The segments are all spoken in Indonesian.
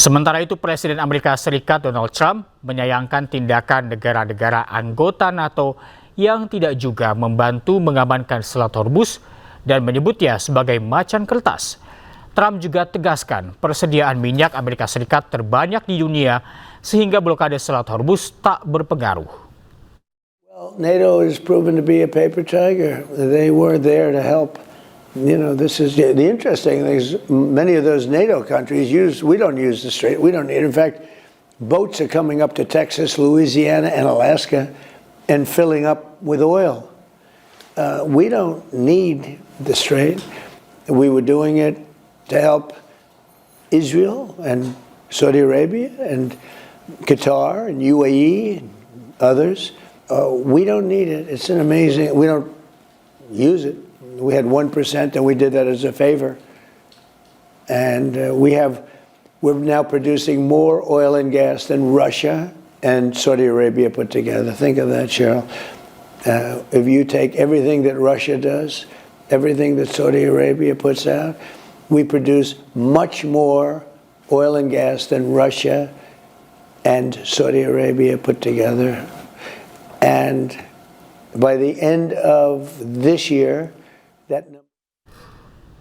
Sementara itu, Presiden Amerika Serikat Donald Trump menyayangkan tindakan negara-negara anggota NATO yang tidak juga membantu mengamankan Selat Hormuz dan menyebutnya sebagai macan kertas. Trump juga tegaskan persediaan minyak Amerika Serikat terbanyak di dunia sehingga blokade Selat Hormuz tak berpengaruh. Well, NATO is proven to be a paper tiger. They were there to help. You know, this is the interesting thing is many of those NATO countries we don't use the strait. We don't need. In fact, boats are coming up to Texas, Louisiana, and Alaska and filling up with oil. We don't need the strait. We were doing it to help Israel and Saudi Arabia and Qatar and UAE and others. We don't need it. It's an amazing. We don't use it. We had 1% and we did that as a favor. And we're now producing more oil and gas than Russia and Saudi Arabia put together. Think of that, Cheryl. If you take everything that Russia does, everything that Saudi Arabia puts out, we produce much more oil and gas than Russia and Saudi Arabia put together. And by the end of this year,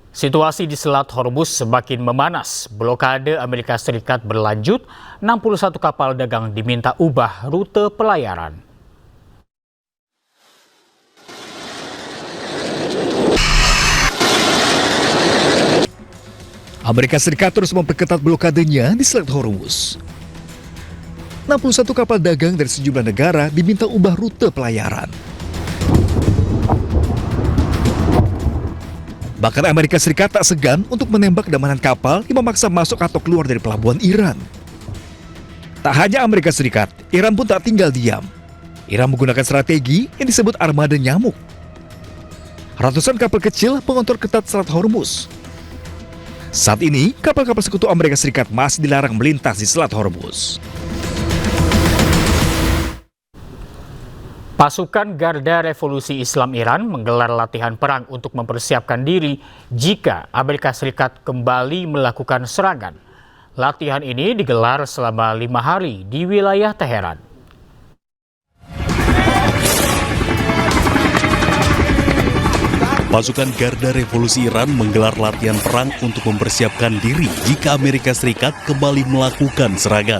situasi di Selat Hormuz semakin memanas. Blokade Amerika Serikat berlanjut, 61 kapal dagang diminta ubah rute pelayaran. Amerika Serikat terus memperketat blokadenya di Selat Hormuz. 61 kapal dagang dari sejumlah negara diminta ubah rute pelayaran. Bahkan Amerika Serikat tak segan untuk menembak damanan kapal yang memaksa masuk atau keluar dari pelabuhan Iran. Tak hanya Amerika Serikat, Iran pun tak tinggal diam. Iran menggunakan strategi yang disebut armada nyamuk. Ratusan kapal kecil mengontrol ketat Selat Hormuz. Saat ini, kapal-kapal sekutu Amerika Serikat masih dilarang melintas di Selat Hormuz. Pasukan Garda Revolusi Islam Iran menggelar latihan perang untuk mempersiapkan diri jika Amerika Serikat kembali melakukan serangan. Latihan ini digelar selama 5 hari di wilayah Teheran. Pasukan Garda Revolusi Iran menggelar latihan perang untuk mempersiapkan diri jika Amerika Serikat kembali melakukan serangan.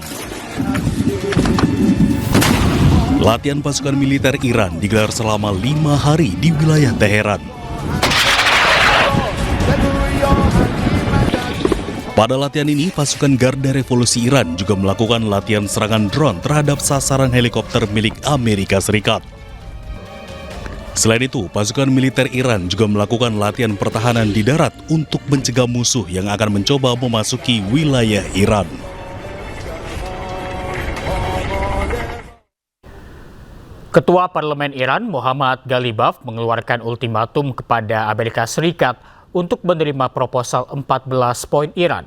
Latihan pasukan militer Iran digelar selama 5 hari di wilayah Teheran. Pada latihan ini, pasukan Garda Revolusi Iran juga melakukan latihan serangan drone terhadap sasaran helikopter milik Amerika Serikat. Selain itu, pasukan militer Iran juga melakukan latihan pertahanan di darat untuk mencegah musuh yang akan mencoba memasuki wilayah Iran. Ketua Parlemen Iran Muhammad Ghalibaf mengeluarkan ultimatum kepada Amerika Serikat untuk menerima proposal 14 poin Iran.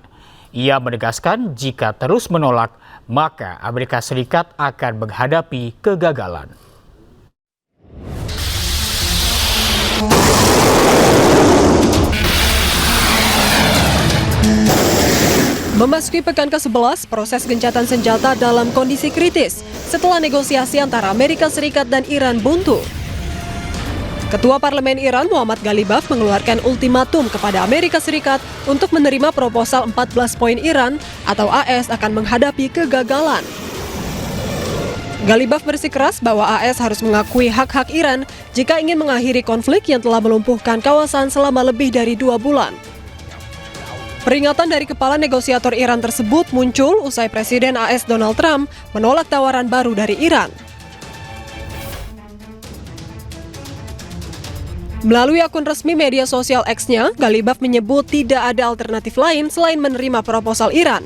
Ia menegaskan jika terus menolak, maka Amerika Serikat akan menghadapi kegagalan. Memasuki pekan ke-11, proses gencatan senjata dalam kondisi kritis setelah negosiasi antara Amerika Serikat dan Iran buntu. Ketua Parlemen Iran Muhammad Ghalibaf mengeluarkan ultimatum kepada Amerika Serikat untuk menerima proposal 14 poin Iran atau AS akan menghadapi kegagalan. Ghalibaf bersikeras bahwa AS harus mengakui hak-hak Iran jika ingin mengakhiri konflik yang telah melumpuhkan kawasan selama lebih dari 2 bulan. Peringatan dari kepala negosiator Iran tersebut muncul usai Presiden AS Donald Trump menolak tawaran baru dari Iran. Melalui akun resmi media sosial X-nya, Ghalibaf menyebut tidak ada alternatif lain selain menerima proposal Iran.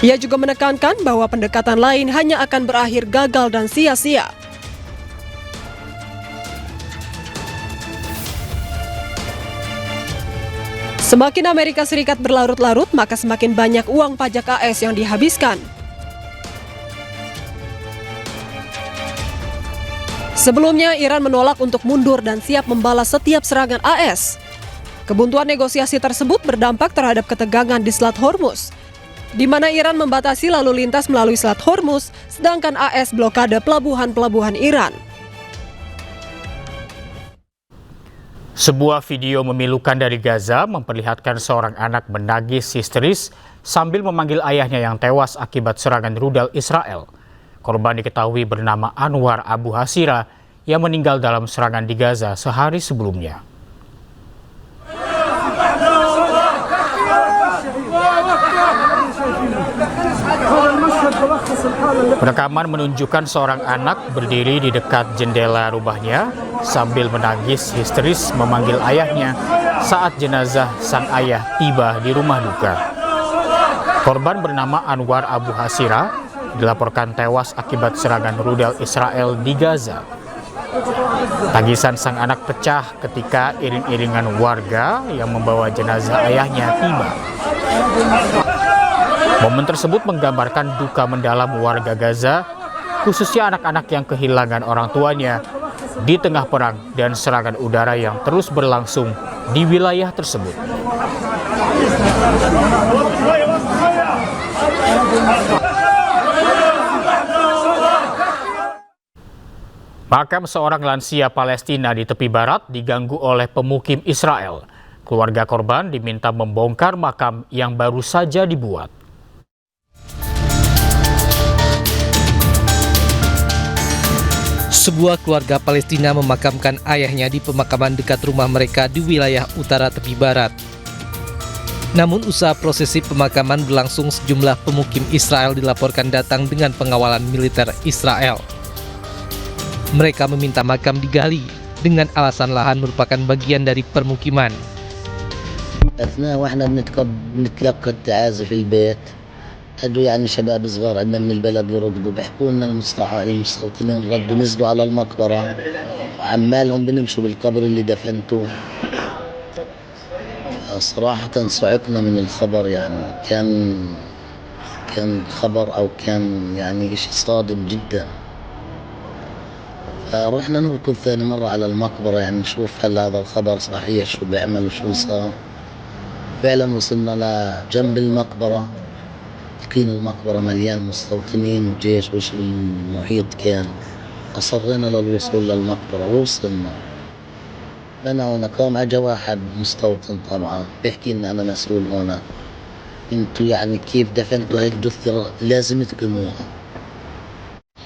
Ia juga menekankan bahwa pendekatan lain hanya akan berakhir gagal dan sia-sia. Semakin Amerika Serikat berlarut-larut, maka semakin banyak uang pajak AS yang dihabiskan. Sebelumnya, Iran menolak untuk mundur dan siap membalas setiap serangan AS. Kebuntuan negosiasi tersebut berdampak terhadap ketegangan di Selat Hormuz, di mana Iran membatasi lalu lintas melalui Selat Hormuz, sedangkan AS blokade pelabuhan-pelabuhan Iran. Sebuah video memilukan dari Gaza memperlihatkan seorang anak menangis histeris sambil memanggil ayahnya yang tewas akibat serangan rudal Israel. Korban diketahui bernama Anwar Abu Hasira yang meninggal dalam serangan di Gaza sehari sebelumnya. Rekaman menunjukkan seorang anak berdiri di dekat jendela rumahnya sambil menangis histeris memanggil ayahnya saat jenazah sang ayah tiba di rumah duka. Korban bernama Anwar Abu Hasira dilaporkan tewas akibat serangan rudal Israel di Gaza. Tangisan sang anak pecah ketika iring-iringan warga yang membawa jenazah ayahnya tiba. Momen tersebut menggambarkan duka mendalam warga Gaza, khususnya anak-anak yang kehilangan orang tuanya di tengah perang dan serangan udara yang terus berlangsung di wilayah tersebut. Makam seorang lansia Palestina di tepi barat diganggu oleh pemukim Israel. Keluarga korban diminta membongkar makam yang baru saja dibuat. Sebuah keluarga Palestina memakamkan ayahnya di pemakaman dekat rumah mereka di wilayah utara tepi barat. Namun usaha prosesi pemakaman berlangsung, sejumlah pemukim Israel dilaporkan datang dengan pengawalan militer Israel. Mereka meminta makam digali dengan alasan lahan merupakan bagian dari permukiman. أثناء وإحنا بنتلقى التعازي في البيت قالوا يعني شباب صغار عندنا من البلد يردوا بيحكوا لنا المستوطنين ردوا نزلوا على المقبرة وعمالهم بنمشوا بالقبر اللي دفنتوه. صراحة صعقنا من الخبر، يعني كان خبر أو كان يعني شيء صادم جدا. فرحنا نركض ثاني مرة على المقبرة يعني نشوف هل هذا الخبر صحيح، شو بيعمل وشو صار. فعلا وصلنا لجنب المقبرة، لقينا المقبرة مليان مستوطنين وجيش وش المحيط كان. أصرينا للوصول للمقبرة ووصلنا. أنا هنا قام أجا واحد مستوطن طبعا بيحكي إن أنا مسؤول هنا، انتوا يعني كيف دفنتوا هيك جثة لازم تقيموها.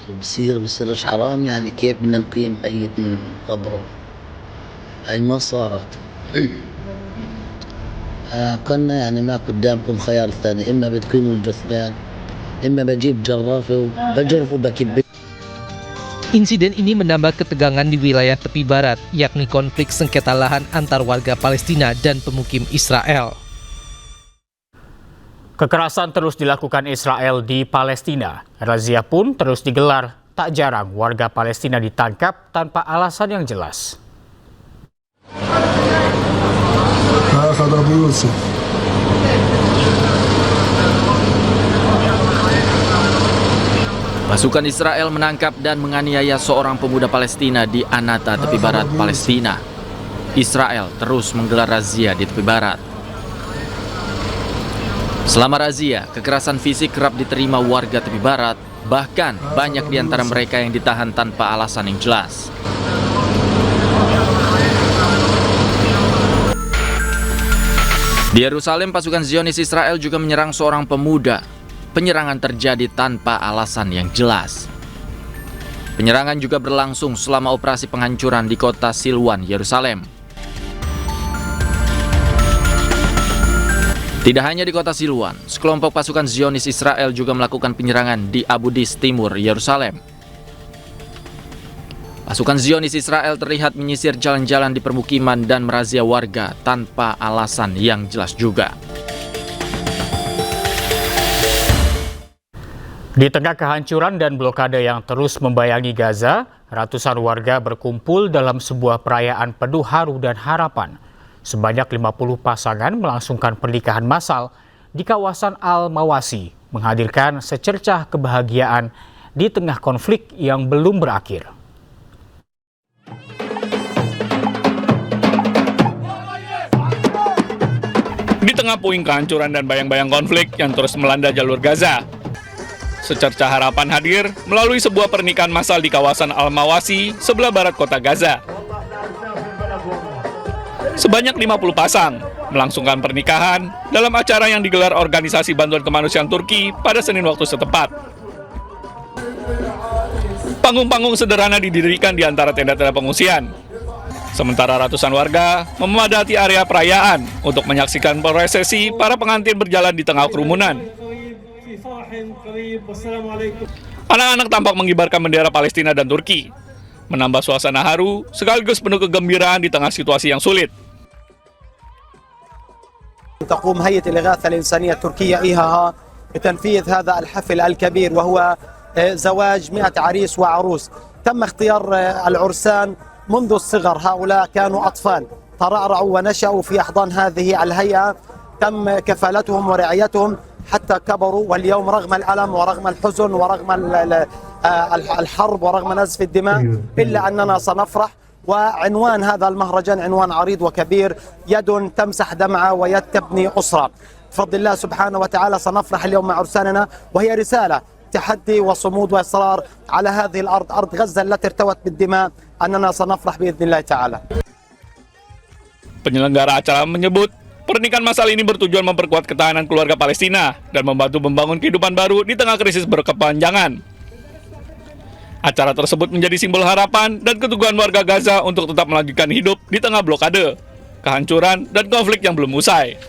بصيرش حرام يعني كيف بدنا نقيم ميت من قبره؟ هاي ما صارت. قلنا يعني ما قدامكم خيار ثاني، إما بتقيموا الجثمان إما بجيب جرافة وبجرف وبكب. Insiden ini menambah ketegangan di wilayah tepi barat, yakni konflik sengketa lahan antar warga Palestina dan pemukim Israel. Kekerasan terus dilakukan Israel di Palestina. Razia pun terus digelar. Tak jarang warga Palestina ditangkap tanpa alasan yang jelas. Pasukan Israel menangkap dan menganiaya seorang pemuda Palestina di Anata, tepi barat Palestina. Israel terus menggelar razia di tepi barat. Selama razia, kekerasan fisik kerap diterima warga tepi barat, bahkan banyak di antara mereka yang ditahan tanpa alasan yang jelas. Di Yerusalem, pasukan Zionis Israel juga menyerang seorang pemuda. Penyerangan terjadi tanpa alasan yang jelas. Penyerangan juga berlangsung selama operasi penghancuran di kota Silwan, Yerusalem. Tidak hanya di kota Silwan, sekelompok pasukan Zionis Israel juga melakukan penyerangan di Abu Dis, timur Yerusalem. Pasukan Zionis Israel terlihat menyisir jalan-jalan di permukiman dan merazia warga tanpa alasan yang jelas juga. Di tengah kehancuran dan blokade yang terus membayangi Gaza, ratusan warga berkumpul dalam sebuah perayaan penuh haru dan harapan. Sebanyak 50 pasangan melangsungkan pernikahan massal di kawasan Al-Mawasi, menghadirkan secercah kebahagiaan di tengah konflik yang belum berakhir. di tengah puing kehancuran dan bayang-bayang konflik yang terus melanda jalur Gaza. Secerca harapan hadir melalui sebuah pernikahan massal di kawasan Al-Mawasi, sebelah barat kota Gaza. Sebanyak 50 pasang melangsungkan pernikahan dalam acara yang digelar Organisasi Bantuan Kemanusiaan Turki pada Senin waktu setempat. Panggung-panggung sederhana didirikan di antara tenda-tenda pengungsian. Sementara ratusan warga memadati area perayaan untuk menyaksikan prosesi para pengantin berjalan di tengah kerumunan. Anak-anak tampak mengibarkan bendera Palestina dan Turki, menambah suasana haru sekaligus penuh kegembiraan di tengah situasi yang sulit. تقوم هيئة الإغاثة الإنسانية التركية إيهاها بتنفيذ هذا الحفل الكبير وهو زواج 100 عريس وعروس. تم اختيار العرسان منذ الصغر، هؤلاء كانوا أطفال ترعرعوا ونشأوا في أحضان هذه الهيئة، تم كفالتهم ورعايتهم حتى كبروا، واليوم رغم الألم ورغم الحزن ورغم الحرب ورغم نزف الدماء إلا أننا سنفرح. وعنوان هذا المهرجان عنوان عريض وكبير، يد تمسح دمعة ويد تبني أسرة. بفضل الله سبحانه وتعالى سنفرح اليوم مع عرساننا، وهي رسالة تحدي وصمود وإصرار على هذه الأرض، أرض غزة التي ارتوت بالدماء، أننا سنفرح بإذن الله تعالى. Penyelenggara acara menyebut pernikahan massal ini bertujuan memperkuat ketahanan keluarga Palestina dan membantu membangun kehidupan baru di tengah krisis berkepanjangan. Acara tersebut menjadi simbol harapan dan keteguhan warga Gaza untuk tetap melanjutkan hidup di tengah blokade, kehancuran, dan konflik yang belum usai.